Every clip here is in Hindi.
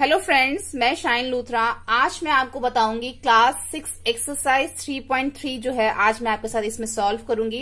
हेलो फ्रेंड्स, मैं शाइन लूथरा। आज मैं आपको बताऊंगी क्लास 6 एक्सरसाइज 3.3 जो है, आज मैं आपके साथ इसमें सॉल्व करूंगी।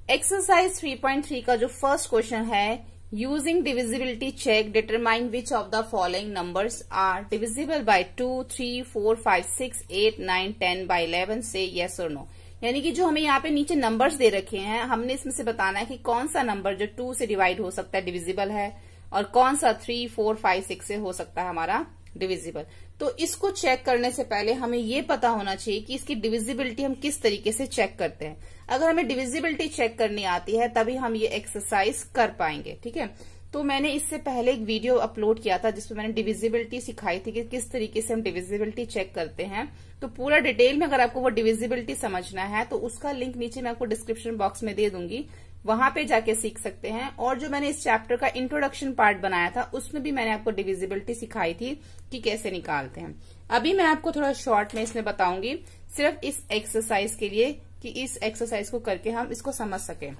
एक्सरसाइज 3.3 का जो फर्स्ट क्वेश्चन है, using divisibility check determine which of the following numbers are divisible by 2, 3, 4, 5, 6, 8, 9, 10 by 11 से येस और नो। यानी कि जो हमें यहाँ पे नीचे नंबर्स दे रखे हैं, हमने इसमें से बताना है कि कौन सा नंबर जो 2 से डिवाइड हो सकता है डिविजिबल है और कौन सा 3, 4, 5, 6 से हो सकता है हमारा डिविजिबल। तो इसको चेक करने से पहले हमें ये पता होना चाहिए कि इसकी डिविजिबिलिटी हम किस तरीके से चेक करते हैं। अगर हमें डिविजिबिलिटी चेक करनी आती है तभी हम ये एक्सरसाइज कर पाएंगे, ठीक है। तो मैंने इससे पहले एक वीडियो अपलोड किया था जिसमें मैंने डिविजिबिलिटी सिखाई थी कि किस तरीके से हम डिविजिबिलिटी चेक करते हैं। तो पूरा डिटेल में अगर आपको वो डिविजिबिलिटी समझना है तो उसका लिंक नीचे मैं आपको डिस्क्रिप्शन बॉक्स में दे दूंगी, वहां पे जाके सीख सकते हैं। और जो मैंने इस चैप्टर का इंट्रोडक्शन पार्ट बनाया था उसमें भी मैंने आपको डिविजिबिलिटी सिखाई थी कि कैसे निकालते हैं। अभी मैं आपको थोड़ा शॉर्ट में इसमें बताऊंगी सिर्फ इस एक्सरसाइज के लिए कि इस एक्सरसाइज को करके हम इसको समझ सके।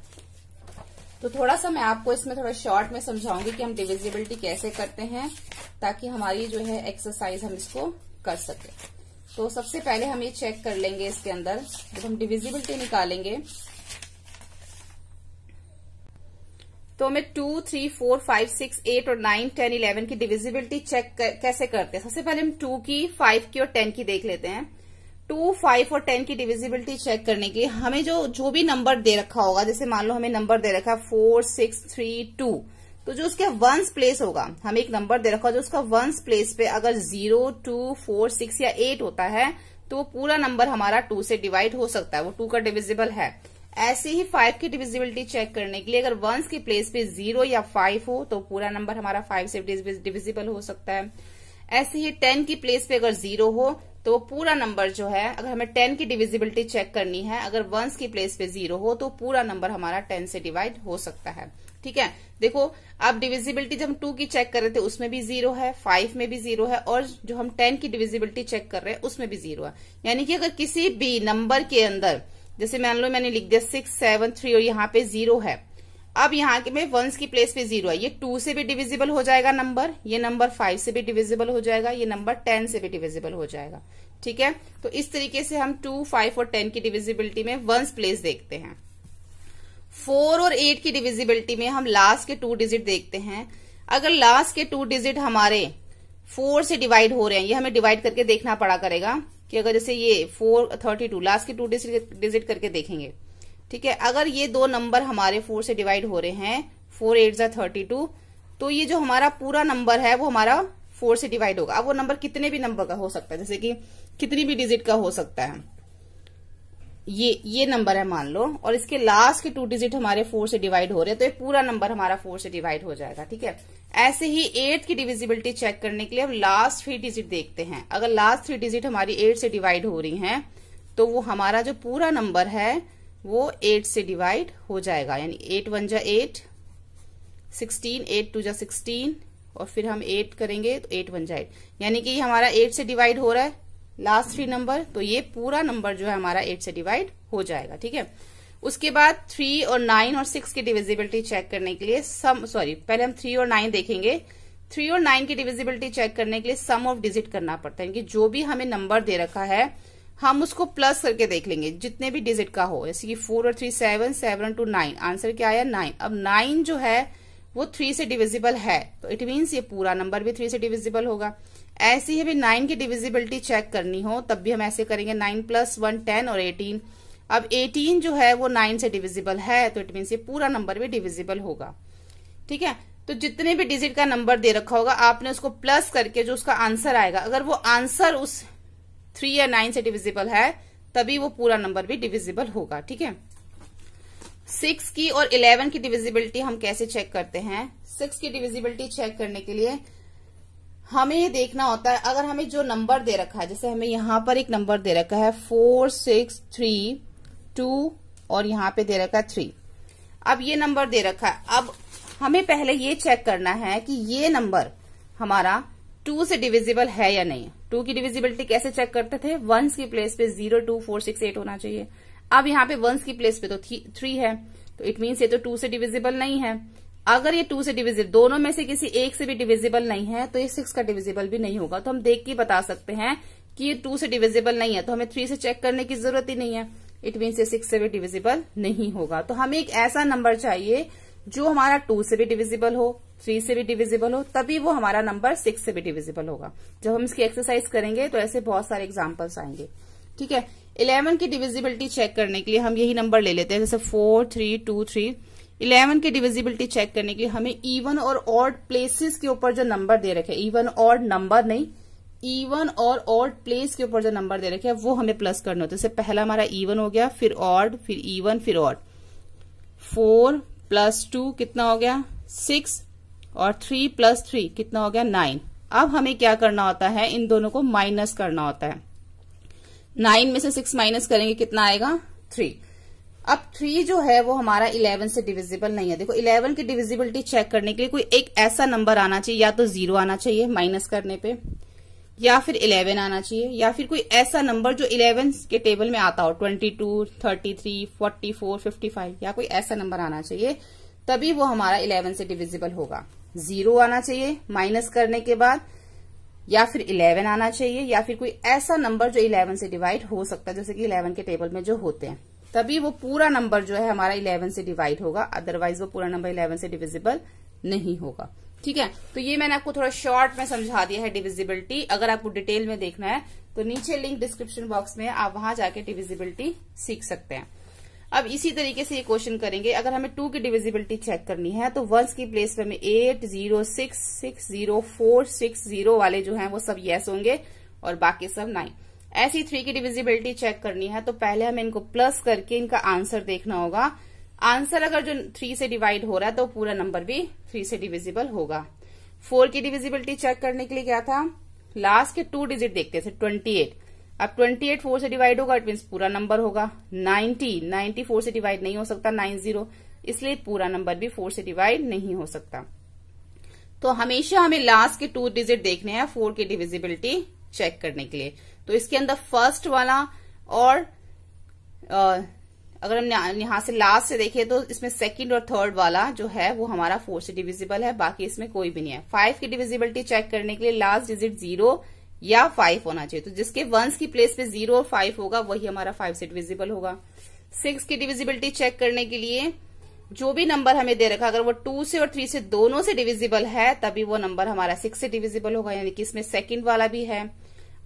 तो थोड़ा सा मैं आपको इसमें थोड़ा शॉर्ट में समझाऊंगी कि हम डिविजिबिलिटी कैसे करते हैं ताकि हमारी जो है एक्सरसाइज हम इसको कर सके। तो सबसे पहले हम ये चेक कर लेंगे इसके अंदर जब हम डिविजिबिलिटी निकालेंगे तो हमें 2, 3, 4, 5, 6, 8 और 9, 10, 11 की डिविजिबिलिटी चेक कैसे करते हैं। सबसे पहले हम 2 की, 5 की और 10 की देख लेते हैं। 2, 5 और 10 की डिविजिबिलिटी चेक करने के लिए हमें जो भी नंबर दे रखा होगा, जैसे मान लो हमें नंबर दे रखा है 4, 6, 3, 2, तो जो उसके वंस प्लेस होगा, हमें एक नंबर दे रखा होगा जो उसका वंस प्लेस पे अगर 0, 2, 4, 6 या 8 होता है तो वो पूरा नंबर हमारा 2 से डिवाइड हो सकता है, वो 2 का डिविजिबल है। ऐसे ही 5 की डिविजिबिलिटी चेक करने के लिए अगर वंस के प्लेस पे 0 या 5 हो तो पूरा नंबर हमारा 5 से डिविजिबल हो सकता है। ऐसे ही 10 की प्लेस पे अगर 0 हो तो पूरा नंबर जो है, अगर हमें 10 की डिविजिबिलिटी चेक करनी है, अगर वंस की प्लेस पे 0 हो तो पूरा नंबर हमारा 10 से डिवाइड हो सकता है, ठीक है। देखो अब डिविजिबिलिटी जब हम 2 की चेक कर रहे थे उसमें भी 0 है, 5 में भी 0 है और जो हम 10 की डिविजिबिलिटी चेक कर रहे हैं उसमें भी 0 है। यानी कि अगर किसी भी नंबर के अंदर, जैसे मान लो मैंने लिख दिया 6, 7, 3 और यहाँ पे 0 है, अब यहाँ के में वंस की प्लेस पे 0 है, ये 2 से भी डिविजिबल हो जाएगा नंबर, ये नंबर 5 से भी डिविजिबल हो जाएगा, ये नंबर 10 से भी डिविजिबल हो जाएगा, ठीक है। तो इस तरीके से हम 2, 5 और 10 की डिविजिबिलिटी में वंस प्लेस देखते हैं। 4 और 8 की डिविजिबिलिटी में हम लास्ट के 2 डिजिट देखते हैं। अगर लास्ट के 2 डिजिट हमारे 4 से डिवाइड हो रहे हैं, ये हमें डिवाइड करके देखना पड़ा करेगा कि अगर जैसे ये 4, 32 लास्ट के 2 डिजिट करके देखेंगे, ठीक है। अगर ये दो नंबर हमारे 4 से डिवाइड हो रहे हैं, 4 8 32, तो ये जो हमारा पूरा नंबर है वो हमारा 4 से डिवाइड होगा। अब वो नंबर कितने भी नंबर का हो सकता है, जैसे कि कितनी भी डिजिट का हो सकता है, ये नंबर है मान लो, और इसके लास्ट के 2 डिजिट हमारे 4 से डिवाइड हो रहे हैं, तो ये पूरा नंबर हमारा 4 से डिवाइड हो जाएगा, ठीक है। ऐसे ही 8 की डिविजिबिलिटी चेक करने के लिए हम लास्ट 3 डिजिट देखते हैं। अगर लास्ट 3 डिजिट हमारी 8 से डिवाइड हो रही हैं तो वो हमारा जो पूरा नंबर है वो 8 से डिवाइड हो जाएगा। यानी 8 1 जा 8, 16, 8 2 जा 16 और फिर हम 8 करेंगे तो 8 1 जा 8, यानी कि हमारा 8 से डिवाइड हो रहा है लास्ट 3 नंबर, तो ये पूरा नंबर जो है हमारा 8 से डिवाइड हो जाएगा, ठीक है। उसके बाद 3 और 9 और 6 की डिविजिबिलिटी चेक करने के लिए पहले हम 3 और 9 देखेंगे। 3 और 9 की डिविजिबिलिटी चेक करने के लिए सम ऑफ डिजिट करना पड़ता है, यानी कि जो भी हमें नंबर दे रखा है हम उसको प्लस करके देख लेंगे जितने भी डिजिट का हो। जैसे कि 4 और 3 7, 7 और 2 9, आंसर क्या आया 9। अब 9 जो है वो 3 से डिविजिबल है तो इट मीन्स ये पूरा नंबर भी 3 से डिविजिबल होगा। ऐसे ही हमें 9 की डिविजिबिलिटी चेक करनी हो तब भी हम ऐसे करेंगे, 9 + 1 10 और 18। अब 18 जो है वो 9 से डिविजिबल है तो इट मीन्स ये पूरा नंबर भी डिविजिबल होगा, ठीक है। तो जितने भी डिजिट का नंबर दे रखा होगा आपने उसको प्लस करके जो उसका आंसर आएगा, अगर वो आंसर उस 3 या 9 से डिविजिबल है तभी वो पूरा नंबर भी डिविजिबल होगा, ठीक है। 6 की और 11 की डिविजिबिलिटी हम कैसे चेक करते हैं। 6 की डिविजिबिलिटी चेक करने के लिए हमें ये देखना होता है, अगर हमें जो नंबर दे रखा है, जैसे हमें यहाँ पर एक नंबर दे रखा है 4 6 3 2 और यहाँ पे दे रखा है 3। अब ये नंबर दे रखा है, अब हमें पहले ये चेक करना है कि ये नंबर हमारा 2 से डिविजिबल है या नहीं। 2 की डिविजिबिलिटी कैसे चेक करते थे, वंस की प्लेस पे 0 2 4 6 8 होना चाहिए। अब यहाँ पे वंस की प्लेस पे तो 3 है तो इट मीन्स ये तो 2 से डिविजिबल नहीं है। अगर ये 2 से डिविजिबल, दोनों में से किसी एक से भी डिविजिबल नहीं है तो ये 6 का डिविजिबल भी नहीं होगा। तो हम देख के बता सकते हैं कि ये 2 से डिविजिबल नहीं है, तो हमें 3 से चेक करने की जरूरत ही नहीं है। इट मीन्स ये 6 से भी डिविजिबल नहीं होगा। तो हमें एक ऐसा नंबर चाहिए जो हमारा 2 से भी डिविजिबल हो, 3 से भी डिविजिबल हो, तभी वो हमारा नंबर 6 से भी डिविजिबल होगा। जब हम इसकी एक्सरसाइज करेंगे तो ऐसे बहुत सारे एग्जाम्पल्स आएंगे। ठीक है, 11 की डिविजिबिलिटी चेक करने के लिए हम यही नंबर ले लेते हैं, जैसे 4 3 2 3। 11 की डिविजिबिलिटी चेक करने के लिए हमें इवन और ऑड प्लेसेस के ऊपर जो नंबर दे रखे, इवन ऑड नंबर नहीं, इवन और ऑड प्लेस के ऊपर जो नंबर दे रखे हैं वो हमें प्लस करना होता है। जैसे पहला हमारा इवन हो गया, फिर ऑड, फिर इवन, फिर ऑड। 4 + 2 कितना हो गया 6, और 3 + 3 कितना हो गया 9। अब हमें क्या करना होता है, इन दोनों को माइनस करना होता है। 9 में से 6 माइनस करेंगे कितना आएगा 3। अब 3 जो है वो हमारा 11 से डिविजिबल नहीं है। देखो 11 की डिविजिबिलिटी चेक करने के लिए कोई एक ऐसा नंबर आना चाहिए, या तो 0 आना चाहिए माइनस करने पे, या फिर 11 आना चाहिए, या फिर कोई ऐसा नंबर जो 11 के टेबल में आता हो, 22 33 44 55, या कोई ऐसा नंबर आना चाहिए, तभी वो हमारा 11 से डिविजिबल होगा। 0 आना चाहिए माइनस करने के बाद, या फिर 11 आना चाहिए, या फिर कोई ऐसा नंबर जो 11 से डिवाइड हो सकता है, जैसे कि 11 के टेबल में जो होते हैं, तभी वो पूरा नंबर जो है हमारा 11 से डिवाइड होगा। अदरवाइज वो पूरा नंबर 11 से डिविजिबल नहीं होगा। ठीक है, तो ये मैंने आपको थोड़ा शॉर्ट में समझा दिया है डिविजिबिलिटी। अगर आपको डिटेल में देखना है तो नीचे लिंक डिस्क्रिप्शन बॉक्स में, आप वहां जाके डिविजिबिलिटी सीख सकते हैं। अब इसी तरीके से ये क्वेश्चन करेंगे। अगर हमें 2 की डिविजिबिलिटी चेक करनी है तो 1s की प्लेस पे हमें 8 0 6 6 0 4 6 0 वाले जो हैं वो सब येस होंगे और बाकी सब 9। ऐसी 3 की डिविजिबिलिटी चेक करनी है तो पहले हमें इनको प्लस करके इनका आंसर देखना होगा। आंसर अगर जो 3 से डिवाइड हो रहा है तो पूरा नंबर भी 3 से डिविजिबल होगा। 4 की डिविजिबिलिटी चेक करने के लिए क्या था, लास्ट के 2 डिजिट देखते थे 28। अब 28 4 से डिवाइड होगा, इट मीन्स पूरा नंबर होगा। 90 4 से डिवाइड नहीं हो सकता, 90, इसलिए पूरा नंबर भी 4 से डिवाइड नहीं हो सकता। तो हमेशा हमें लास्ट के 2 डिजिट देखने हैं 4 की डिविजिबिलिटी चेक करने के लिए। तो इसके अंदर फर्स्ट वाला और अगर हम यहां से लास्ट से देखें तो इसमें सेकंड और थर्ड वाला जो है वो हमारा 4 से डिविजिबल है, बाकी इसमें कोई भी नहीं है। 5 की डिविजिबिलिटी चेक करने के लिए लास्ट डिजिट 0 या 5 होना चाहिए, तो जिसके 1s की प्लेस पे 0 और 5 होगा वही हमारा 5 से डिविजिबल होगा। 6 की डिविजिबिलिटी चेक करने के लिए जो भी नंबर हमें दे रखा, अगर वो 2 से और 3 से दोनों से डिविजिबल है तभी वो नंबर हमारा 6 से डिविजिबल होगा, यानी कि इसमें सेकंड वाला भी है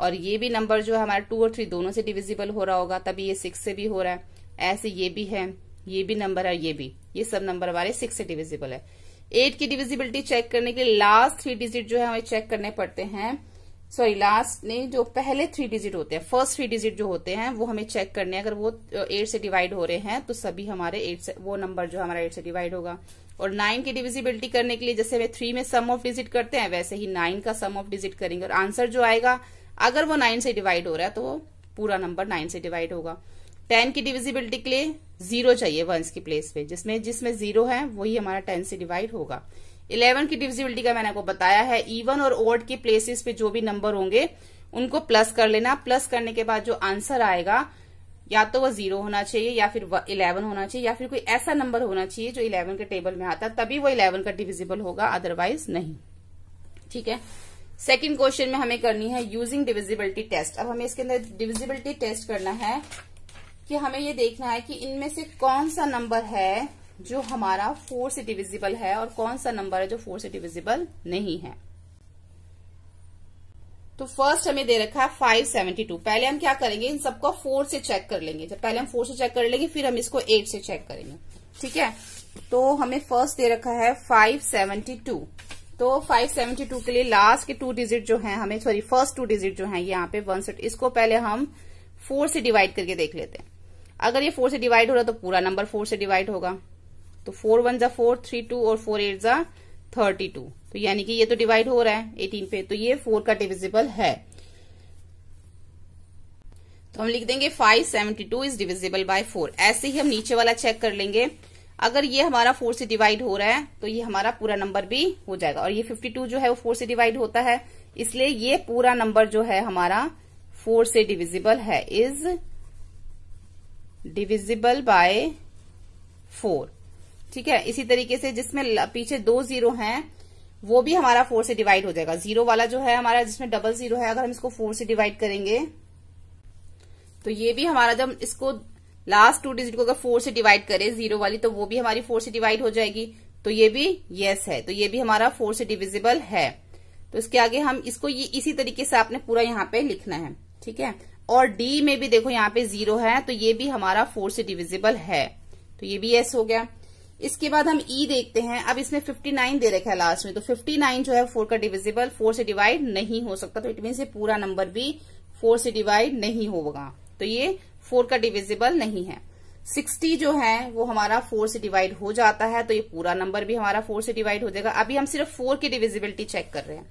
और ये भी नंबर जो है हमारा 2 और 3 दोनों से डिविजिबल हो रहा होगा, तभी ये 6 से भी हो रहा है। ऐसे ये भी है, ये भी नंबर है, ये भी, ये सब नंबर हमारे 6 से डिविजिबल है। 8 की डिविजिबिलिटी चेक करने के लिए लास्ट 3 डिजिट जो है हमें चेक करने पड़ते हैं। सॉरी, लास्ट ने जो पहले 3 डिजिट होते हैं, फर्स्ट 3 डिजिट जो होते हैं वो हमें चेक करने हैं। अगर वो 8 से डिवाइड हो रहे हैं तो सभी हमारे 8 से, वो नंबर जो हमारा 8 से डिवाइड होगा। और 9 की डिविजिबिलिटी करने के लिए जैसे हमें 3 में सम ऑफ डिजिट करते हैं वैसे ही 9 का सम ऑफ डिजिट करेंगे और आंसर जो आएगा अगर वो 9 से डिवाइड हो रहा है तो वो पूरा नंबर 9 से डिवाइड होगा। 10 की डिविजिबिलिटी के लिए 0 चाहिए 1s की प्लेस पे, जिसमें 0 है वही हमारा 10 से डिवाइड होगा। 11 की डिविजिबिलिटी का मैंने आपको बताया है, इवन और ऑड की प्लेसेस पे जो भी नंबर होंगे उनको प्लस कर लेना। प्लस करने के बाद जो आंसर आएगा या तो वो 0 होना चाहिए या फिर 11 होना चाहिए या फिर कोई ऐसा नंबर होना चाहिए जो 11 के टेबल में आता है, तभी वो 11 का डिविजिबल होगा, अदरवाइज नहीं। ठीक है, सेकंड क्वेश्चन में हमें करनी है यूजिंग डिविजिबिलिटी टेस्ट। अब हमें इसके अंदर डिविजिबिलिटी टेस्ट करना है कि हमें ये देखना है कि इनमें से कौन सा नंबर है जो हमारा 4 से डिविजिबल है और कौन सा नंबर है जो 4 से डिविजिबल नहीं है। तो फर्स्ट हमें दे रखा है 572। पहले हम क्या करेंगे, इन सबको 4 से चेक कर लेंगे। जब पहले हम 4 से चेक कर लेंगे फिर हम इसको 8 से चेक करेंगे। ठीक है, तो हमें फर्स्ट दे रखा है 572। तो 572 के लिए लास्ट के 2 डिजिट जो हैं हमें, सॉरी फर्स्ट 2 डिजिट जो हैं यहाँ पे 1 से, इसको पहले हम 4 से डिवाइड करके देख लेते हैं। अगर ये 4 से डिवाइड हो रहा है तो पूरा नंबर 4 से डिवाइड होगा। तो 4 1 जा 4, 3 2 और 4 8 जा 32। तो यानी कि ये तो डिवाइड हो रहा है 18 पे, तो ये 4 का डिविजिबल है। तो हम लिख देंगे 572 इज डिविजिबल बाय 4। ऐसे ही हम नीचे वाला चेक कर लेंगे। अगर ये हमारा 4 से डिवाइड हो रहा है तो ये हमारा पूरा नंबर भी हो जाएगा। और ये 52 जो है वो 4 से डिवाइड होता है, इसलिए ये पूरा नंबर जो है हमारा 4 से डिविजिबल है, इज डिविजिबल बाय 4। ठीक है। इसी तरीके से जिसमें पीछे 2 जीरो हैं वो भी हमारा 4 से डिवाइड हो जाएगा। जीरो वाला जो है हमारा जिसमें डबल जीरो है, अगर हम इसको 4 से डिवाइड करेंगे तो ये भी हमारा, जब इसको लास्ट 2 डिजिट को अगर 4 से डिवाइड करें जीरो वाली, तो वो भी हमारी 4 से डिवाइड हो जाएगी। तो ये भी यस है, तो ये भी हमारा 4 से डिविजिबल है। तो इसके आगे हम इसको ये इसी तरीके से आपने पूरा यहाँ पे लिखना है, ठीक है। और डी में भी देखो यहाँ पे 0 है, तो ये भी हमारा 4 से डिविजिबल है, तो ये भी यस हो गया। इसके बाद हम ई देखते हैं। अब इसमें 59 दे रखा है लास्ट में, तो 59 जो है 4 का डिविजिबल 4 से डिवाइड नहीं हो सकता, तो इट मीन से पूरा नंबर भी 4 से डिवाइड नहीं होगा, तो ये 4 का डिविजिबल नहीं है। 60 जो है वो हमारा 4 से डिवाइड हो जाता है, तो ये पूरा नंबर भी हमारा 4 से डिवाइड हो जाएगा। अभी हम सिर्फ 4 की डिविजिबिलिटी चेक कर रहे हैं।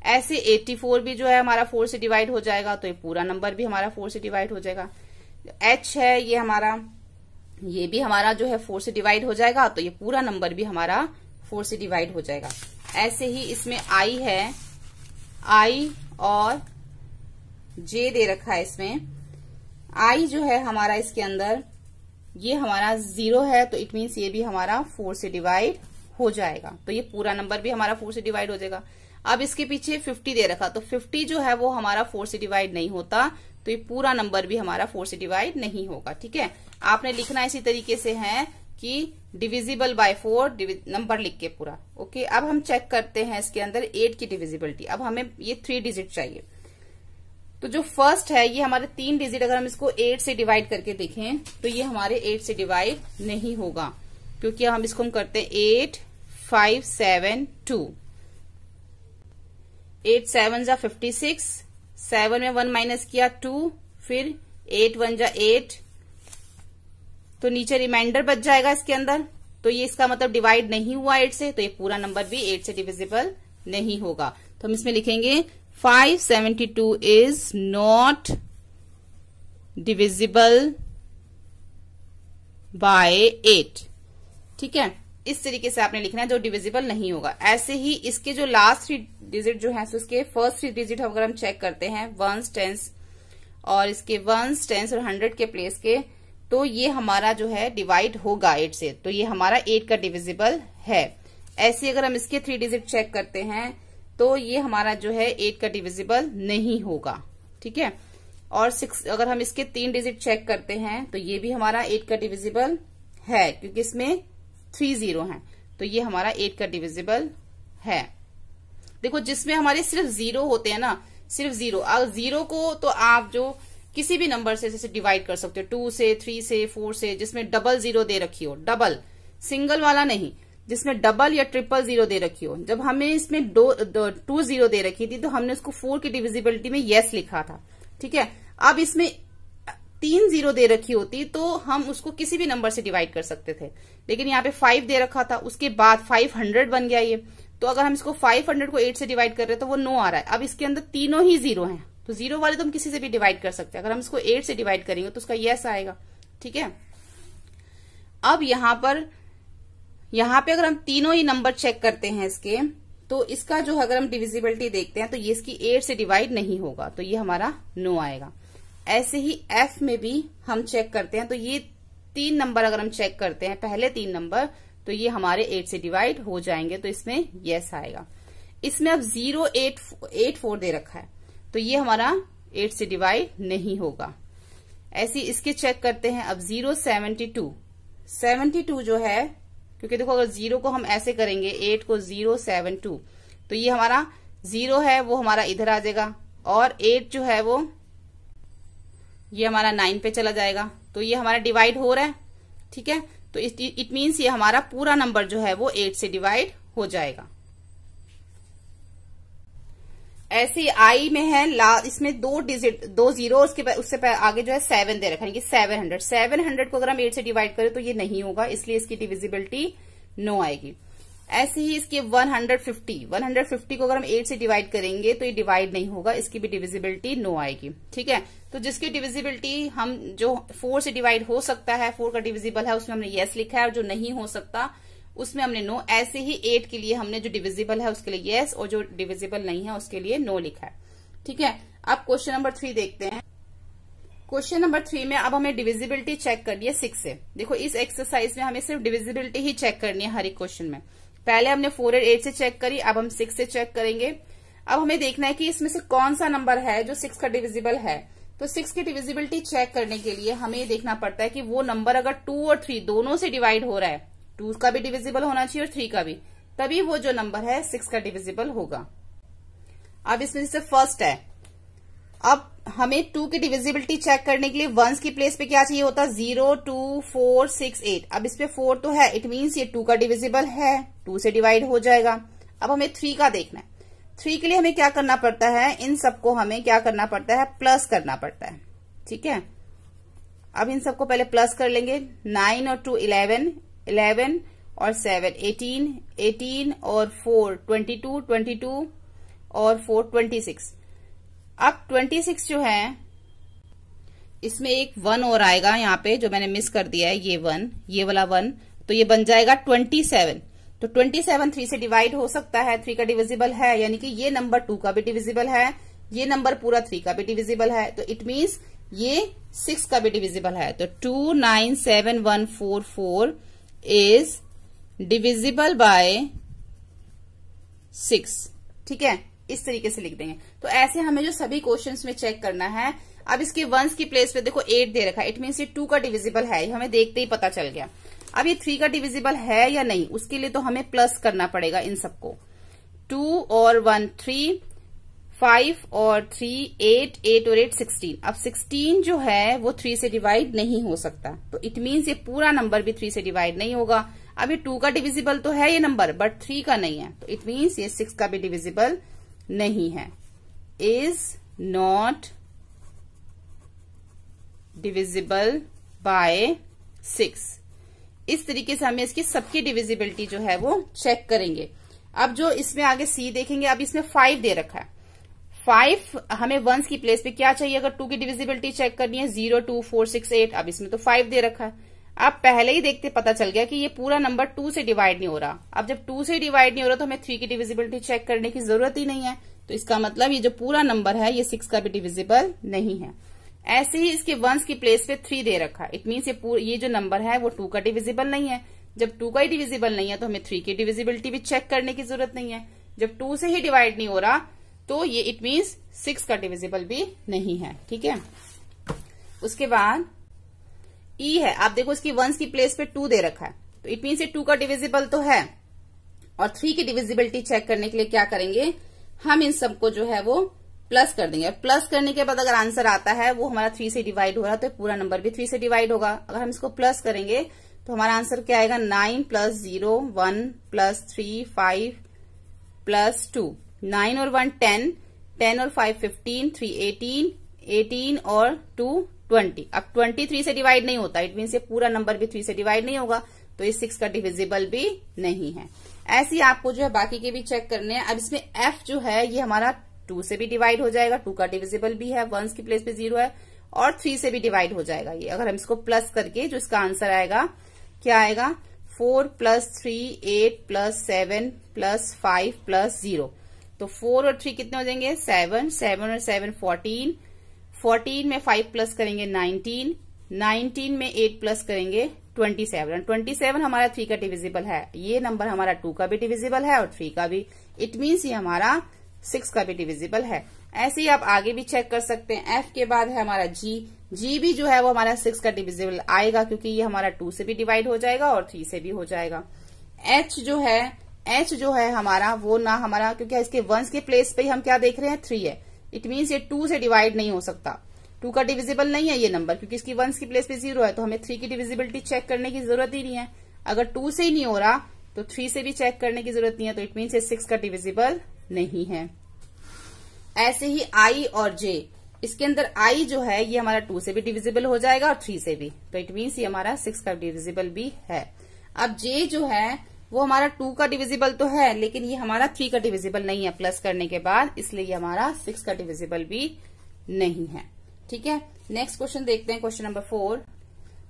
ऐसे 84 भी जो है हमारा 4 से डिवाइड हो जाएगा, तो ये पूरा नंबर भी हमारा 4 से डिवाइड हो जाएगा। एच है ये हमारा, ये भी हमारा जो है 4 से डिवाइड हो जाएगा, तो ये पूरा नंबर भी हमारा 4 से डिवाइड हो जाएगा। ऐसे ही इसमें आई है, आई और जे दे रखा है। इसमें आई जो है हमारा इसके अंदर ये हमारा 0 है, तो इट मीन्स ये भी हमारा 4 से डिवाइड हो जाएगा, तो ये पूरा नंबर भी हमारा 4 से डिवाइड हो जाएगा। अब इसके पीछे 50 दे रखा, तो 50 जो है वो हमारा 4 से डिवाइड नहीं होता, तो ये पूरा नंबर भी हमारा 4 से डिवाइड नहीं होगा, ठीक है। आपने लिखना इसी तरीके से है कि डिविजिबल बाय 4 नंबर लिख के पूरा, ओके। अब हम चेक करते हैं इसके अंदर 8 की डिविजिबिलिटी। अब हमें ये 3 डिजिट चाहिए, तो जो फर्स्ट है ये हमारे 3 डिजिट, अगर हम इसको 8 से डिवाइड करके देखें तो ये हमारे 8 से डिवाइड नहीं होगा, क्योंकि हम इसको हम करते हैं 8 5 7 2, 8 7 जा 56, 7 में 1 माइनस किया 2, फिर 8 1 जा 8, तो नीचे रिमाइंडर बच जाएगा इसके अंदर, तो ये इसका मतलब डिवाइड नहीं हुआ 8 से, तो ये पूरा नंबर भी 8 से डिविजिबल नहीं होगा। तो हम इसमें लिखेंगे 572 is not divisible by 8, ठीक है। इस तरीके से आपने लिखना है, जो डिविजिबल नहीं होगा। ऐसे ही इसके जो लास्ट 3 डिजिट जो है, तो इसके फर्स्ट 3 डिजिट अगर हम चेक करते हैं 1s 10s और इसके 1s 10s और 100 के प्लेस के, तो ये हमारा जो है डिवाइड होगा 8 से, तो ये हमारा 8 का डिविजिबल है। ऐसे अगर हम इसके 3 डिजिट चेक करते हैं तो ये हमारा जो है 8 का डिविजिबल नहीं होगा, ठीक है। और 6 अगर हम इसके 3 डिजिट चेक करते हैं तो ये भी हमारा 8 का डिविजिबल है, क्योंकि इसमें 3 जीरो हैं, तो ये हमारा 8 का डिविजिबल है। देखो जिसमें हमारे सिर्फ 0 होते हैं ना, सिर्फ 0, अगर 0 को तो आप जो किसी भी नंबर से जैसे डिवाइड कर सकते हो, 2 से 3 से 4 से, जिसमें डबल 0 दे रखी हो, डबल सिंगल वाला नहीं, जिसमें डबल या ट्रिपल 0 दे रखी हो। जब हमें इसमें 2 0 दे रखी थी तो हमने उसको 4 की डिविजिबिलिटी में यस लिखा था, ठीक है। अब इसमें 3 0 दे रखी होती तो हम उसको किसी भी नंबर से डिवाइड कर सकते थे, लेकिन यहाँ पे 5 दे रखा था, उसके बाद 500 बन गया ये, तो अगर हम इसको 500 को 8 से डिवाइड कर रहे हैं तो वो 9 आ रहा है। अब इसके अंदर तीनों ही 0 हैं, तो 0 वाले तो हम किसी से भी डिवाइड कर सकते हैं। अगर हम इसको 8 से डिवाइड करेंगे तो उसका यस आएगा, ठीक है। अब यहाँ पे अगर हम तीनों ही नंबर चेक करते हैं इसके, तो इसका जो अगर हम डिविजिबिलिटी देखते हैं तो ये इसकी 8 से डिवाइड नहीं होगा, तो ये हमारा 9 आएगा। ऐसे ही एफ में भी हम चेक करते हैं, तो ये 3 नंबर अगर हम चेक करते हैं, पहले 3 नंबर, तो ये हमारे 8 से डिवाइड हो जाएंगे, तो इसमें यस आएगा। इसमें अब 0 8 8 4 दे रखा है, तो ये हमारा 8 से डिवाइड नहीं होगा। ऐसे इसके चेक करते हैं। अब 0 72 जो है, क्योंकि देखो अगर 0 को हम ऐसे करेंगे, 8 को 0 7 2, तो ये हमारा 0 है वो हमारा इधर आ जाएगा, और 8 जो है वो ये हमारा 9 पे चला जाएगा, तो ये हमारा डिवाइड हो रहा है, ठीक है। तो इट मीन्स ये हमारा पूरा नंबर जो है वो 8 से डिवाइड हो जाएगा। ऐसे आई में है इसमें 2 डिजिट 2 0, उससे आगे जो है 7 दे रखा है, 700 को अगर हम 8 से डिवाइड करें तो ये नहीं होगा, इसलिए इसकी डिविजिबिलिटी 9 आएगी। ऐसे ही इसके 150 को अगर हम 8 से डिवाइड करेंगे तो ये डिवाइड नहीं होगा, इसकी भी डिविजिबिलिटी 9 आएगी, ठीक है। तो जिसकी डिविजिबिलिटी हम जो 4 से डिवाइड हो सकता है, 4 का डिविजिबल है, उसमें हमने यस लिखा है, और जो नहीं हो सकता उसमें हमने नो। ऐसे ही 8 के लिए हमने जो डिविजिबल है उसके लिए यस, और जो डिविजिबल नहीं है उसके लिए नो लिखा है, ठीक है। अब क्वेश्चन नंबर 3 देखते हैं। क्वेश्चन नंबर 3 में अब हमें डिविजिबिलिटी चेक करनी है 6 से। देखो इस एक्सरसाइज में हमें सिर्फ डिविजिबिलिटी ही चेक करनी है हर एक क्वेश्चन में। पहले हमने 4 और 8 से चेक करी, अब हम 6 से चेक करेंगे। अब हमें देखना है कि इसमें से कौन सा नंबर है जो 6 का डिविजिबल है। तो 6 की डिविजिबिलिटी चेक करने के लिए हमें ये देखना पड़ता है कि वो नंबर अगर 2 और 3 दोनों से डिवाइड हो रहा है, 2 का भी डिविजिबल होना चाहिए और 3 का भी, तभी वो जो नंबर है 6 का डिविजिबल होगा। अब इसमें से फर्स्ट है, अब हमें 2 की डिविजिबिलिटी चेक करने के लिए वंस की प्लेस पे क्या चाहिए होता, 0, 2, 4, 6, 8। अब इस पे 4 तो है, इट मीन्स ये 2 का डिविजिबल है, 2 से डिवाइड हो जाएगा। अब हमें 3 का देखना है। 3 के लिए हमें क्या करना पड़ता है, इन सबको हमें क्या करना पड़ता है, प्लस करना पड़ता है। ठीक है, अब इन सबको पहले प्लस कर लेंगे। 9 और 2 11, 11 और 7 18, 18 और 4 22, 22 और 4 26। अब 26 जो है इसमें एक 1 और आएगा यहाँ पे जो मैंने मिस कर दिया है, ये 1, ये वाला 1, तो ये बन जाएगा 27। तो 27 3 से डिवाइड हो सकता है, 3 का डिविजिबल है, यानी कि ये नंबर 2 का भी डिविजिबल है, ये नंबर पूरा 3 का भी डिविजिबल है। तो इट मीन्स ये 6 का भी डिविजिबल है। तो 297144 इज डिविजिबल बाय 6। ठीक है, इस तरीके से लिख देंगे। तो ऐसे हमें जो सभी क्वेश्चंस में चेक करना है। अब इसके वंस की प्लेस पे देखो 8 दे रखा है, इट मीन्स ये 2 का डिविजिबल है, हमें देखते ही पता चल गया। अब ये 3 का डिविजिबल है या नहीं, उसके लिए तो हमें प्लस करना पड़ेगा इन सबको। 2 और 1 3, 5 और 3 8, 8 और 8 16। अब 16 जो है वो 3 से डिवाइड नहीं हो सकता, तो इट मीन्स ये पूरा नंबर भी 3 से डिवाइड नहीं होगा। अब ये 2 का डिविजिबल तो है ये नंबर, बट 3 का नहीं है, तो इट मीन्स ये 6 का भी डिविजिबल नहीं है। Is not divisible by 6। इस तरीके से हमें इसकी सबकी डिविजिबिलिटी जो है वो चेक करेंगे। अब जो इसमें आगे सी देखेंगे, अब इसमें 5 दे रखा है। 5 हमें वंस की प्लेस पे क्या चाहिए, अगर 2 की डिविजिबिलिटी चेक करनी है, 0, 2, 4, 6, 8। अब इसमें तो 5 दे रखा है। अब पहले ही देखते पता चल गया कि ये पूरा नंबर 2 से डिवाइड नहीं हो रहा। अब जब 2 से डिवाइड नहीं हो रहा तो हमें 3 की डिविजिबिलिटी चेक करने की जरूरत ही नहीं है। तो इसका मतलब ये जो पूरा नंबर है ये 6 का भी डिविजिबल नहीं है। ऐसे ही इसके वंस की प्लेस पे 3 दे रखा है, इट मीन्स ये जो नंबर है वो 2 का डिविजिबल नहीं है। जब 2 का ही डिविजिबल नहीं है तो हमें 3 की डिविजिबिलिटी भी चेक करने की जरूरत नहीं है। जब 2 से ही डिवाइड नहीं हो रहा तो ये इट मीन्स 6 का डिविजिबल भी नहीं है। ठीक है, उसके बाद ई है। आप देखो इसकी वंस की प्लेस पे 2 दे रखा है, तो इट मीन्स ये 2 का डिविजिबल तो है। और 3 की डिविजिबिलिटी चेक करने के लिए क्या करेंगे, हम इन सबको जो है वो प्लस कर देंगे। प्लस करने के बाद अगर आंसर आता है वो हमारा 3 से डिवाइड हो रहा है, तो पूरा नंबर भी 3 से डिवाइड होगा। अगर हम इसको प्लस करेंगे तो हमारा आंसर क्या आएगा, 9 + 0 1 + 3 5 + 2। 9 और 1 10, 10 और 5 15, 3 18, 18 और 2 20। अब 23 से डिवाइड नहीं होता, इट मीन्स ये पूरा नंबर भी 3 से डिवाइड नहीं होगा, तो ये 6 का डिविजिबल भी नहीं है। ऐसे ही आपको जो है बाकी के भी चेक करने हैं। अब इसमें एफ जो है ये हमारा 2 से भी डिवाइड हो जाएगा, 2 का डिविजिबल भी है, वंस की प्लेस पे 0 है, और 3 से भी डिवाइड हो जाएगा ये। अगर हम इसको प्लस करके जो इसका आंसर आएगा क्या आएगा, 4 + 3 8 + 7 + 5 + 0। तो 4 और 3 कितने हो जाएंगे, 7, 7 और 7 14, 14 में 5 प्लस करेंगे 19, 19 में 8 प्लस करेंगे 27। 27 हमारा 3 का डिविजिबल है, ये नंबर हमारा 2 का भी डिविजिबल है और 3 का भी, इट मीन्स ये हमारा 6 का भी डिविजिबल है। ऐसे ही आप आगे भी चेक कर सकते हैं। एफ के बाद है हमारा जी। जी भी जो है वो हमारा 6 का डिविजिबल आएगा, क्योंकि ये हमारा 2 से भी डिवाइड हो जाएगा और 3 से भी हो जाएगा। एच जो है हमारा वो ना हमारा, क्योंकि इसके वंस के प्लेस पे हम क्या देख रहे हैं, 3 है, इट मीन्स ये 2 से डिवाइड नहीं हो सकता। 2 का डिविजिबल नहीं है ये नंबर, क्योंकि इसकी वंस की प्लेस पे 0 है, तो हमें 3 की डिविजिबिलिटी चेक करने की जरूरत ही नहीं है। अगर 2 से ही नहीं हो रहा तो 3 से भी चेक करने की जरूरत नहीं है, तो इट मीन्स ये 6 का डिविजिबल नहीं है। ऐसे ही आई और जे, इसके अंदर आई जो है ये हमारा 2 से भी डिविजिबल हो जाएगा और 3 से भी, तो इट मीन्स ये हमारा 6 का डिविजिबल भी है। अब जे जो है वो हमारा 2 का डिविजिबल तो है, लेकिन ये हमारा 3 का डिविजिबल नहीं है प्लस करने के बाद, इसलिए ये हमारा 6 का डिविजिबल भी नहीं है। ठीक है, नेक्स्ट क्वेश्चन देखते हैं, क्वेश्चन नंबर 4।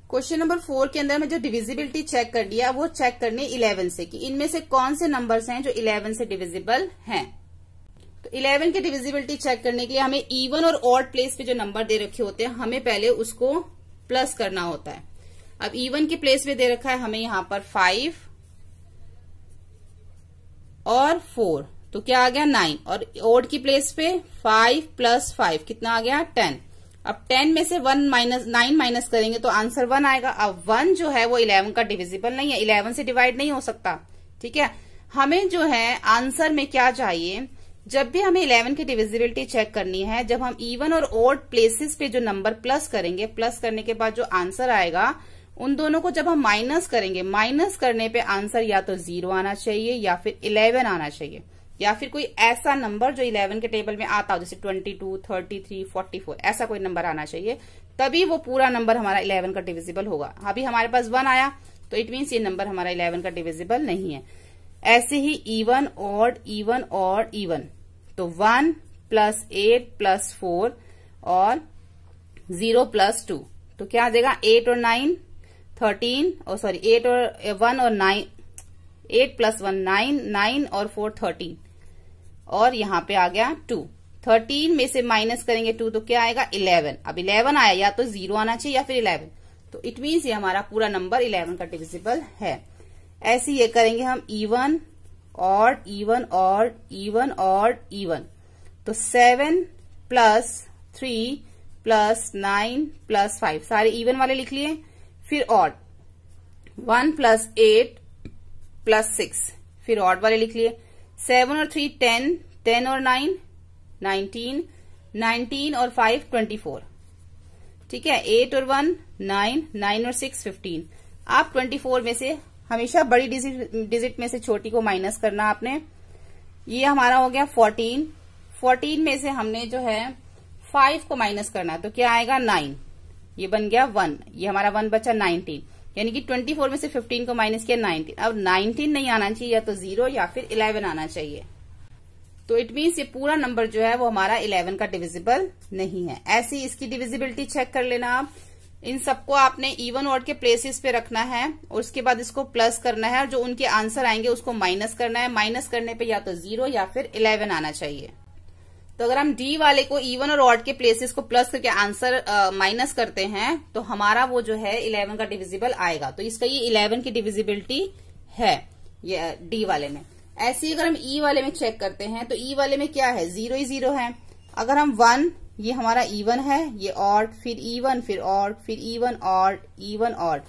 क्वेश्चन नंबर 4 के अंदर में जो डिविजिबिलिटी चेक कर दिया वो चेक करनी 11 से, कि इनमें से कौन से नंबर्स हैं जो 11 से डिविजिबल हैं। तो 11 की डिविजिबिलिटी चेक करने के लिए हमें इवन और ऑड प्लेस पे जो नंबर दे रखे होते हैं हमें पहले उसको प्लस करना होता है। अब इवन के प्लेस पे दे रखा है हमें यहां पर 5 और 4, तो क्या आ गया 9, और ऑड की प्लेस पे 5 + 5 कितना आ गया 10। अब 10 में से 9 माइनस करेंगे तो आंसर 1 आएगा। अब 1 जो है वो 11 का डिविजिबल नहीं है, 11 से डिवाइड नहीं हो सकता। ठीक है, हमें जो है आंसर में क्या चाहिए, जब भी हमें 11 की डिविजिबिलिटी चेक करनी है, जब हम इवन और ऑड प्लेसेस पे जो नंबर प्लस करेंगे, प्लस करने के बाद जो आंसर आएगा उन दोनों को जब हम माइनस करेंगे, माइनस करने पे आंसर या तो 0 आना चाहिए या फिर 11 आना चाहिए, या फिर कोई ऐसा नंबर जो 11 के टेबल में आता हो, जैसे 22, 33, 44, ऐसा कोई नंबर आना चाहिए, तभी वो पूरा नंबर हमारा 11 का डिविजिबल होगा। अभी हमारे पास 1 आया तो इट मीन्स ये नंबर हमारा 11 का डिविजिबल नहीं है। ऐसे ही even odd, even odd, even, तो 1 + 8 + 4 और 0 + 2, तो क्या आ जाएगा 8 और 9 13, और सॉरी 8 और 1 और 9, 8 + 1 9, 9 और 4 13, और यहां पे आ गया 2। 13 में से माइनस करेंगे 2 तो क्या आएगा 11। अब 11 आया, या तो 0 आना चाहिए या फिर 11, तो इट मीन्स ये हमारा पूरा नंबर 11 का डिविजिबल है। ऐसे ये करेंगे हम even odd, even odd, even odd, even, तो 7 + 3 + 9 + 5 सारे इवन वाले लिख लिए। फिर ऑड 1 + 8 + 6, फिर ऑड वाले लिख लिए। 7 और 3 10, 10 और 9 19, 19 और 5 24, ठीक है। 8 और 1 9, 9 और 6 15। आप 24 में से हमेशा बड़ी डिजिट में से छोटी को माइनस करना आपने। ये हमारा हो गया 14। 14 में से हमने जो है 5 को माइनस करना है, तो क्या आएगा 9, ये बन गया 1, ये हमारा 1 बचा 19, यानी कि 24 में से 15 को माइनस किया 19। अब 19 नहीं आना चाहिए, या तो 0 या फिर 11 आना चाहिए, तो इट मीन्स ये पूरा नंबर जो है वो हमारा 11 का डिविजिबल नहीं है। ऐसी इसकी डिविजिबिलिटी चेक कर लेना आप। इन सबको आपने इवन ऑड के प्लेसेस पे रखना है और उसके बाद इसको प्लस करना है, और जो उनके आंसर आएंगे उसको माइनस करना है। माइनस करने पे या तो 0 या फिर 11 आना चाहिए। तो अगर हम डी वाले को इवन और ऑड के प्लेसेस को प्लस करके आंसर माइनस करते हैं तो हमारा वो जो है 11 का डिविजिबल आएगा। तो इसका ये 11 की डिविजिबिलिटी है ये डी वाले में। ऐसे ही अगर हम ई वाले में चेक करते हैं तो ई वाले में क्या है, 0 ही 0 है। अगर हम 1, ये हमारा इवन है, ये ऑड, फिर इवन, फिर ऑड, फिर इवन ऑड, इवन ऑड,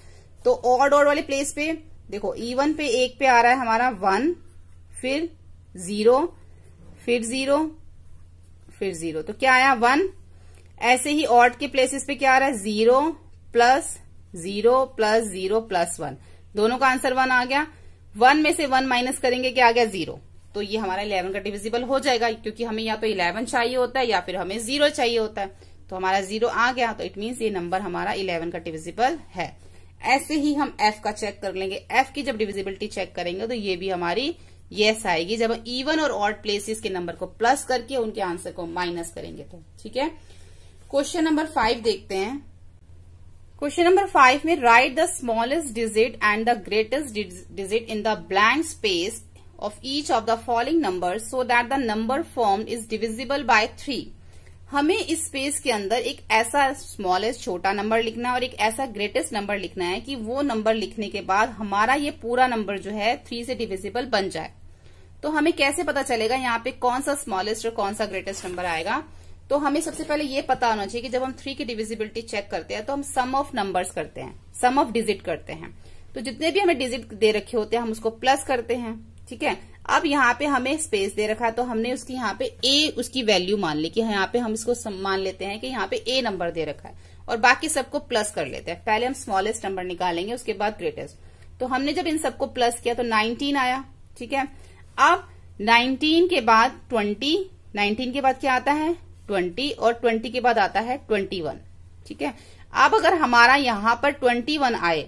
तो ऑड वाले प्लेस पे देखो इवन पे 1 पे आ रहा है हमारा 1, फिर 0, फिर 0, फिर 0, तो क्या आया 1। ऐसे ही ऑड के प्लेसेस पे क्या आ रहा है 0 + 0 + 0 + 1, दोनों का आंसर 1 आ गया। 1 में से 1 माइनस करेंगे क्या आ गया 0, तो ये हमारा 11 का डिविजिबल हो जाएगा, क्योंकि हमें या तो 11 चाहिए होता है या फिर हमें 0 चाहिए होता है। तो हमारा 0 आ गया, तो इट मीन्स ये नंबर हमारा 11 का डिविजिबल है। ऐसे ही हम एफ का चेक कर लेंगे। एफ की जब डिविजिबिलिटी चेक करेंगे तो ये भी हमारी यस आएगी, जब इवन और ऑड प्लेसेस के नंबर को प्लस करके उनके आंसर को माइनस करेंगे तो। ठीक है, क्वेश्चन नंबर 5 देखते हैं। क्वेश्चन नंबर 5 में right the smallest digit and the greatest digit in the blank space of each of the following numbers so that the number formed is divisible by 3। हमें इस स्पेस के अंदर एक ऐसा स्मॉलेस्ट छोटा नंबर लिखना है और एक ऐसा ग्रेटेस्ट नंबर लिखना है कि वो नंबर लिखने के बाद हमारा ये पूरा नंबर जो है 3 से डिविजिबल बन जाए। तो हमें कैसे पता चलेगा यहाँ पे कौन सा स्मॉलेस्ट और कौन सा ग्रेटेस्ट नंबर आएगा? तो हमें सबसे पहले ये पता होना चाहिए कि जब हम 3 की डिविजिबिलिटी चेक करते हैं तो हम सम ऑफ नंबर्स करते हैं, सम ऑफ डिजिट करते हैं। तो जितने भी हमें डिजिट दे रखे होते हैं हम उसको प्लस करते हैं। ठीक है, अब यहाँ पे हमें स्पेस दे रखा है तो हमने उसकी यहाँ पे ए उसकी वैल्यू मान ली कि यहाँ पे हम इसको मान लेते हैं कि यहाँ पे ए नंबर दे रखा है और बाकी सबको प्लस कर लेते हैं। पहले हम स्मॉलेस्ट नंबर निकालेंगे, उसके बाद ग्रेटेस्ट। तो हमने जब इन सबको प्लस किया तो 19 आया। ठीक है, अब 19 के बाद 20, 19 के बाद क्या आता है 20 और 20 के बाद आता है 21। ठीक है, अब अगर हमारा यहाँ पर 21 आए,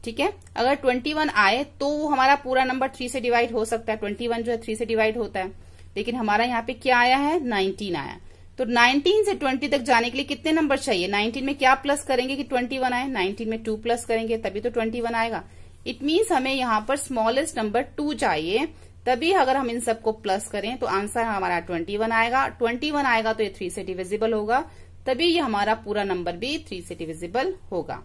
ठीक है, अगर 21 आए तो वो हमारा पूरा नंबर 3 से डिवाइड हो सकता है। 21 जो है 3 से डिवाइड होता है, लेकिन हमारा यहाँ पे क्या आया है 19 आया। तो 19 से 20 तक जाने के लिए कितने नंबर चाहिए? 19 में क्या प्लस करेंगे कि 21 आए? 19 में 2 प्लस करेंगे तभी तो 21 आएगा। इट मीन्स हमें यहाँ पर स्मॉलेस्ट नंबर 2 चाहिए तभी अगर हम इन सबको प्लस करें तो आंसर हमारा 21 आएगा। 21 आएगा तो ये 3 से डिविजिबल होगा, तभी ये हमारा पूरा नंबर भी 3 से डिविजिबल होगा।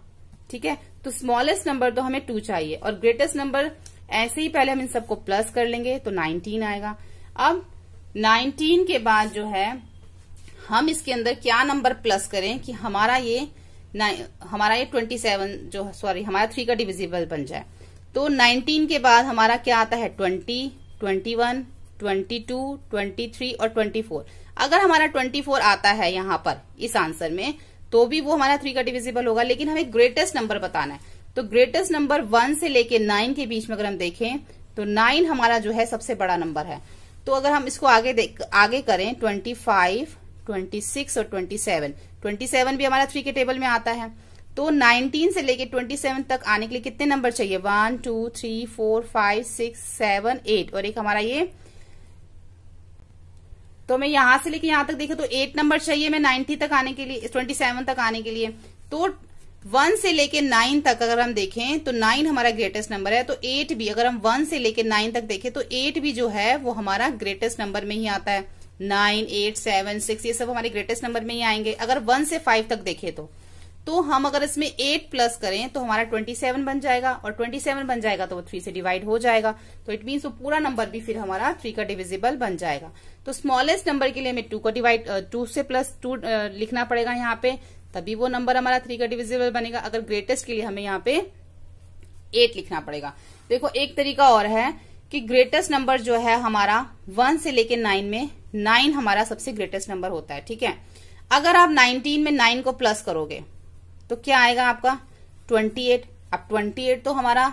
ठीक है, तो स्मॉलेस्ट नंबर तो हमें 2 चाहिए और ग्रेटेस्ट नंबर ऐसे ही पहले हम इन सबको प्लस कर लेंगे तो 19 आएगा। अब 19 के बाद जो है हम इसके अंदर क्या नंबर प्लस करें कि हमारा ये 27 जो सॉरी हमारा 3 का डिविजिबल बन जाए। तो 19 के बाद हमारा क्या आता है 20, 21, 22, 23 और 24। अगर हमारा 24 आता है यहाँ पर इस आंसर में तो भी वो हमारा 3 का डिविजिबल होगा, लेकिन हमें ग्रेटेस्ट नंबर बताना है। तो ग्रेटेस्ट नंबर 1 से लेके 9 के बीच में अगर हम देखें तो 9 हमारा जो है सबसे बड़ा नंबर है। तो अगर हम इसको आगे करें 25, 26 और 27 भी हमारा 3 के टेबल में आता है। तो 19 से लेके 27 तक आने के लिए कितने नंबर चाहिए 1, 2, 3, 4, 5, 6, 7, 8 और एक हमारा ये। तो मैं यहां से लेके यहां तक देखे तो 8 नंबर चाहिए मैं 90 तक आने के लिए, 27 तक आने के लिए। तो 1 से लेके 9 तक अगर हम देखें तो 9 हमारा ग्रेटेस्ट नंबर है। तो 8 भी अगर हम 1 से लेके 9 तक देखें तो 8 भी जो है वो हमारा ग्रेटेस्ट नंबर में ही आता है। 9, 8, 7, 6 ये सब हमारे ग्रेटेस्ट नंबर में ही आएंगे। अगर 1 से 5 तक देखें तो हम अगर इसमें 8 प्लस करें तो हमारा 27 बन जाएगा और 27 बन जाएगा तो वो 3 से डिवाइड हो जाएगा। तो इट मीन्स वो पूरा नंबर भी फिर हमारा 3 का डिविजिबल बन जाएगा। तो स्मॉलेस्ट नंबर के लिए हमें 2 से प्लस 2 लिखना पड़ेगा यहाँ पे, तभी वो नंबर हमारा 3 का डिविजिबल बनेगा। अगर ग्रेटेस्ट के लिए हमें यहाँ पे 8 लिखना पड़ेगा। देखो एक तरीका और है कि ग्रेटेस्ट नंबर जो है हमारा 1 से लेके 9 में 9 हमारा सबसे ग्रेटेस्ट नंबर होता है। ठीक है, अगर आप 19 में 9 को प्लस करोगे तो क्या आएगा आपका 28। अब 28 तो हमारा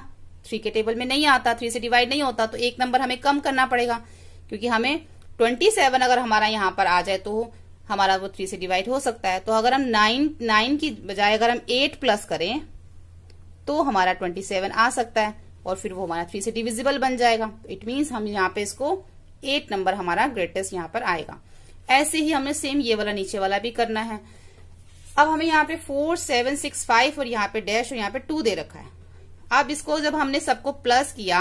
3 के टेबल में नहीं आता, 3 से डिवाइड नहीं होता, तो एक नंबर हमें कम करना पड़ेगा क्योंकि हमें 27 अगर हमारा यहाँ पर आ जाए तो हमारा वो 3 से डिवाइड हो सकता है। तो अगर हम 9 की बजाय अगर हम 8 प्लस करें तो हमारा 27 आ सकता है और फिर वो हमारा 3 से डिविजिबल बन जाएगा। इट मीन्स हम यहाँ पे इसको 8 नंबर हमारा ग्रेटेस्ट यहाँ पर आएगा। ऐसे ही हमें सेम ये वाला नीचे वाला भी करना है। अब हमें यहाँ पे 4, 7, 6, 5 और यहाँ पे डैश और यहाँ पे 2 दे रखा है। अब इसको जब हमने सबको प्लस किया,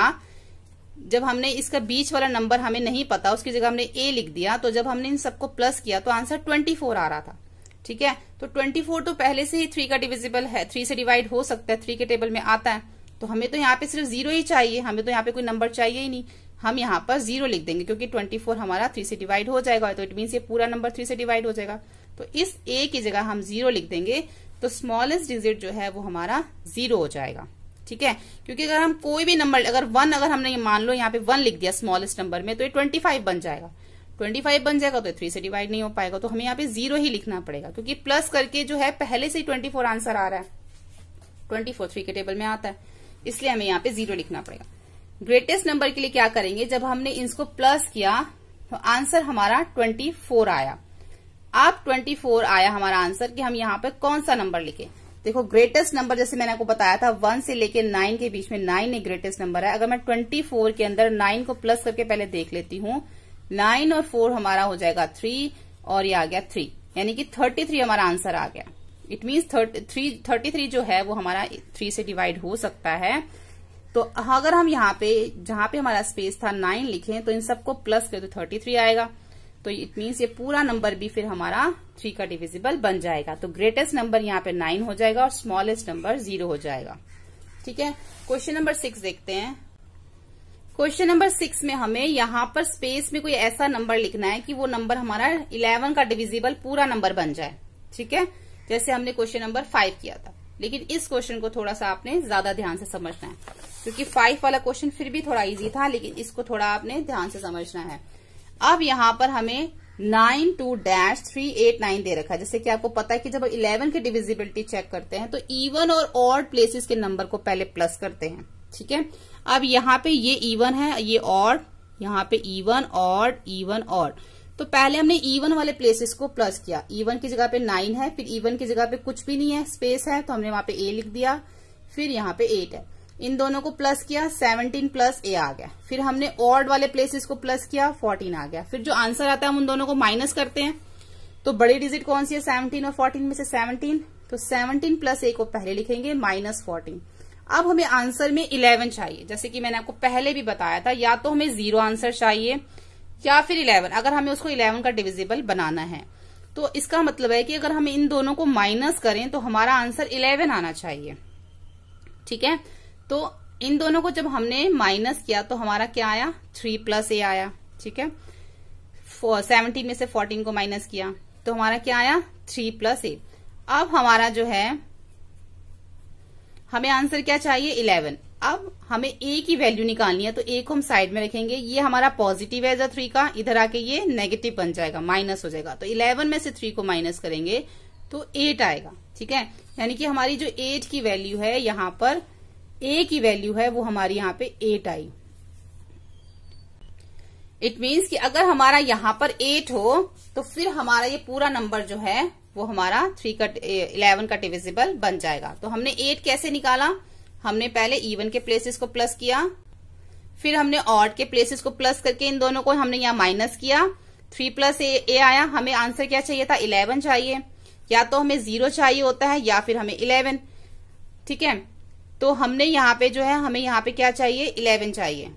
जब हमने इसका बीच वाला नंबर हमें नहीं पता उसकी जगह हमने a लिख दिया, तो जब हमने इन सबको प्लस किया तो आंसर 24 आ रहा था। ठीक है, तो 24 तो पहले से ही 3 का डिविजिबल है, 3 से डिवाइड हो सकता है, 3 के टेबल में आता है। तो हमें तो यहाँ पे सिर्फ 0 ही चाहिए, हमें तो यहाँ पे कोई नंबर चाहिए ही नहीं। हम यहाँ पर 0 लिख देंगे क्योंकि 24 हमारा 3 से डिवाइड हो जाएगा, तो इट मीन्स ये पूरा नंबर 3 से डिवाइड हो जाएगा। तो इस a की जगह हम 0 लिख देंगे तो स्मॉलेस्ट डिजिट जो है वो हमारा 0 हो जाएगा। ठीक है, क्योंकि अगर हम कोई भी नंबर अगर 1 अगर हमने मान लो यहाँ पे 1 लिख दिया स्मॉलेस्ट नंबर में तो ये 25 बन जाएगा। 25 बन जाएगा तो 3 से डिवाइड नहीं हो पाएगा, तो हमें यहाँ पे 0 ही लिखना पड़ेगा क्योंकि प्लस करके जो है पहले से ही 24 आंसर आ रहा है। 24 3 के टेबल में आता है, इसलिए हमें यहाँ पे 0 लिखना पड़ेगा। ग्रेटेस्ट नंबर के लिए क्या करेंगे, जब हमने इसको प्लस किया तो आंसर हमारा 24 आया। अब 24 आया हमारा आंसर कि हम यहाँ पे कौन सा नंबर लिखे। देखो ग्रेटेस्ट नंबर जैसे मैंने आपको बताया था 1 से लेके 9 के बीच में 9 एक ग्रेटेस्ट नंबर है। अगर मैं 24 के अंदर 9 को प्लस करके पहले देख लेती हूँ, 9 और 4 हमारा हो जाएगा 3 और ये आ गया 3, यानी कि 33 हमारा आंसर आ गया। इट मीन्स 33 जो है वो हमारा 3 से डिवाइड हो सकता है। तो अगर हम यहाँ पे जहां पे हमारा स्पेस था 9 लिखें तो इन सबको प्लस करें तो 33 आएगा। तो इट मीन्स ये पूरा नंबर भी फिर हमारा 3 का डिविजिबल बन जाएगा। तो ग्रेटेस्ट नंबर यहाँ पे 9 हो जाएगा और स्मॉलेस्ट नंबर 0 हो जाएगा। ठीक है, क्वेश्चन नंबर 6 देखते हैं। क्वेश्चन नंबर 6 में हमें यहाँ पर स्पेस में कोई ऐसा नंबर लिखना है कि वो नंबर हमारा 11 का डिविजिबल पूरा नंबर बन जाए। ठीक है, जैसे हमने क्वेश्चन नंबर 5 किया था, लेकिन इस क्वेश्चन को थोड़ा सा आपने ज्यादा ध्यान से समझना है क्योंकि 5 वाला क्वेश्चन फिर भी थोड़ा इजी था, लेकिन इसको थोड़ा आपने ध्यान से समझना है। अब यहाँ पर हमें 9, 2, 3, 8, 9 दे रखा है। जैसे कि आपको पता है कि जब 11 की डिविजिबिलिटी चेक करते हैं तो इवन और ऑड प्लेसेस के नंबर को पहले प्लस करते हैं। ठीक है, अब यहाँ पे ये इवन है, ये ऑड, यहाँ पे इवन ऑड इवन ऑड, तो पहले हमने इवन वाले प्लेसेस को प्लस किया। इवन की जगह पे 9 है, फिर इवन की जगह पे कुछ भी नहीं है, स्पेस है, तो हमने वहां पे a लिख दिया। फिर यहाँ पे 8 है, इन दोनों को प्लस किया, 17 प्लस a आ गया। फिर हमने ऑड वाले प्लेसेस को प्लस किया, 14 आ गया। फिर जो आंसर आता है हम उन दोनों को माइनस करते हैं। तो बड़ी डिजिट कौन सी है 17 और 14 में से 17, तो 17 प्लस a को पहले लिखेंगे -14। अब हमें आंसर में 11 चाहिए, जैसे कि मैंने आपको पहले भी बताया था, या तो हमें 0 आंसर चाहिए या फिर 11, अगर हमें उसको 11 का डिविजिबल बनाना है। तो इसका मतलब है कि अगर हम इन दोनों को माइनस करें तो हमारा आंसर 11 आना चाहिए। ठीक है, तो इन दोनों को जब हमने माइनस किया तो हमारा क्या आया, 3 + a आया। ठीक है, 17 में से 14 को माइनस किया तो हमारा क्या आया, 3 + a। अब हमारा जो है, हमें आंसर क्या चाहिए, 11। अब हमें a की वैल्यू निकालनी है, तो a को हम साइड में रखेंगे, ये हमारा पॉजिटिव है 3 का, इधर आके ये नेगेटिव बन जाएगा, माइनस हो जाएगा। तो 11 में से 3 को माइनस करेंगे तो 8 आएगा। ठीक है, यानी कि हमारी जो 8 की वैल्यू है, यहाँ पर a की वैल्यू है वो हमारी यहाँ पे 8 आई। इट मीन्स कि अगर हमारा यहाँ पर 8 हो तो फिर हमारा ये पूरा नंबर जो है वो हमारा 11 का डिविजिबल बन जाएगा। तो हमने 8 कैसे निकाला, हमने पहले इवन के प्लेसेस को प्लस किया, फिर हमने ऑड के प्लेसेस को प्लस करके इन दोनों को हमने यहाँ माइनस किया, 3 + a आया। हमें आंसर क्या चाहिए था, 11 चाहिए, या तो हमें 0 चाहिए होता है या फिर हमें 11। ठीक है, तो हमने यहाँ पे जो है, हमें यहाँ पे क्या चाहिए, 11 चाहिए।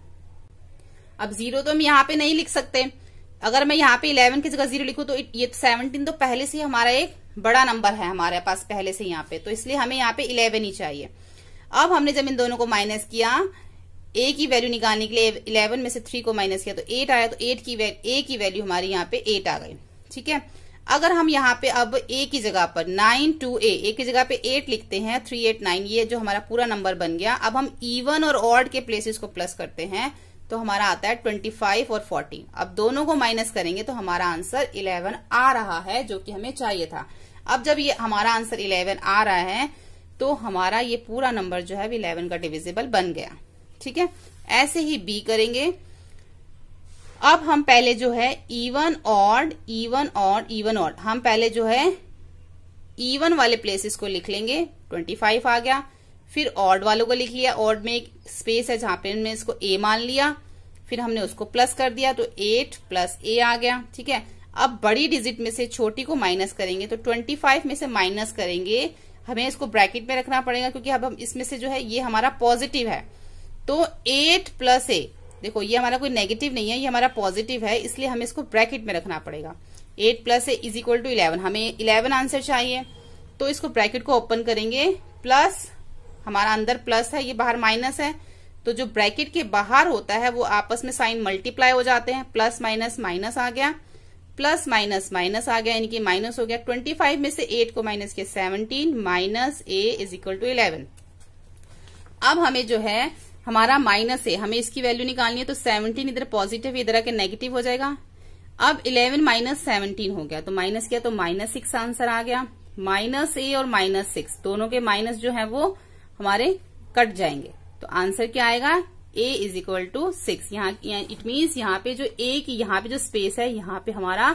अब 0 तो हम यहाँ पे नहीं लिख सकते, अगर मैं यहाँ पे 11 की जगह 0 लिखूं तो ये 17 तो पहले से हमारा एक बड़ा नंबर है हमारे पास पहले से यहाँ पे, तो इसलिए हमें यहाँ पे 11 ही चाहिए। अब हमने जब इन दोनों को माइनस किया, a की वैल्यू निकालने के लिए 11 में से 3 को माइनस किया तो 8 आया, तो a की वैल्यू हमारी यहाँ पे 8 आ गई। ठीक है, अगर हम यहाँ पे अब a की जगह पर 9 2a, a की जगह पे 8 लिखते हैं, 3 8 9, ये जो हमारा पूरा नंबर बन गया। अब हम इवन और ऑड के प्लेसेस को प्लस करते हैं तो हमारा आता है 25 और 40। अब दोनों को माइनस करेंगे तो हमारा आंसर 11 आ रहा है, जो कि हमें चाहिए था। अब जब ये हमारा आंसर 11 आ रहा है तो हमारा ये पूरा नंबर जो है 11 का डिविजिबल बन गया। ठीक है, ऐसे ही बी करेंगे। अब हम पहले जो है इवन ऑड, हम पहले जो है इवन वाले प्लेसेस को लिख लेंगे, 25 आ गया। फिर ऑड वालों को लिख लिया, ऑड में एक स्पेस है जहां पे हमने इसको a मान लिया, फिर हमने उसको प्लस कर दिया तो 8 + a आ गया। ठीक है, अब बड़ी डिजिट में से छोटी को माइनस करेंगे तो 25 में से माइनस करेंगे, हमें इसको ब्रैकेट में रखना पड़ेगा क्योंकि अब हम इसमें से जो है ये हमारा पॉजिटिव है, तो 8 + a, देखो ये हमारा कोई नेगेटिव नहीं है, ये हमारा पॉजिटिव है, इसलिए हमें इसको ब्रैकेट में रखना पड़ेगा। 8 + a = 11, हमें 11 आंसर चाहिए, तो इसको ब्रैकेट को ओपन करेंगे, प्लस हमारा अंदर प्लस है, ये बाहर माइनस है, तो जो ब्रैकेट के बाहर होता है वो आपस में साइन मल्टीप्लाई हो जाते हैं, प्लस माइनस माइनस आ गया, प्लस माइनस माइनस आ गया, यानी कि माइनस हो गया। 25 में से 8 को माइनस किया, 17 - a = 11। अब हमें जो है हमारा माइनस है, हमें इसकी वैल्यू निकालनी है, तो 17 इधर पॉजिटिव इधर आके नेगेटिव हो जाएगा। अब 11 - 17 हो गया, तो माइनस किया तो -6 आंसर आ गया। -a और -6 दोनों के माइनस जो है वो हमारे कट जाएंगे, तो आंसर क्या आएगा, a = 6। यहाँ इट मीन्स यहाँ पे जो a की यहाँ पे जो स्पेस है यहाँ पे हमारा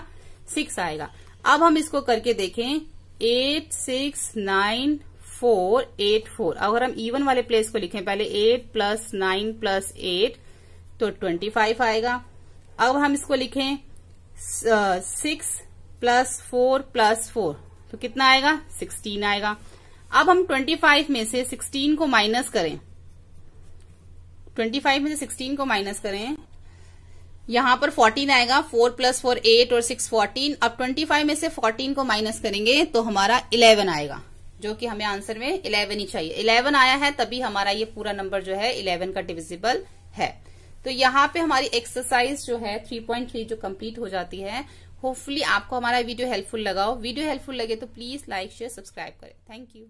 6 आएगा। अब हम इसको करके देखें, 8 6 9 4 8 4। अगर हम इवन वाले प्लेस को लिखें, पहले 8 + 9 + 8 तो 25 आएगा। अब हम इसको लिखें 6 + 4 + 4 तो कितना आएगा, 16 आएगा। अब हम 25 में से 16 को माइनस करें, 25 में से 16 को माइनस करें, यहां पर 14 आएगा, 4 + 4 8 और 6 14। अब 25 में से 14 को माइनस करेंगे तो हमारा 11 आएगा, जो कि हमें आंसर में 11 ही चाहिए। 11 आया है तभी हमारा ये पूरा नंबर जो है 11 का डिविजिबल है। तो यहाँ पे हमारी एक्सरसाइज जो है 3.3 जो कंप्लीट हो जाती है। होपफुली आपको हमारा वीडियो हेल्पफुल लगा हो। वीडियो हेल्पफुल लगे तो प्लीज लाइक शेयर सब्सक्राइब करें। Thank you.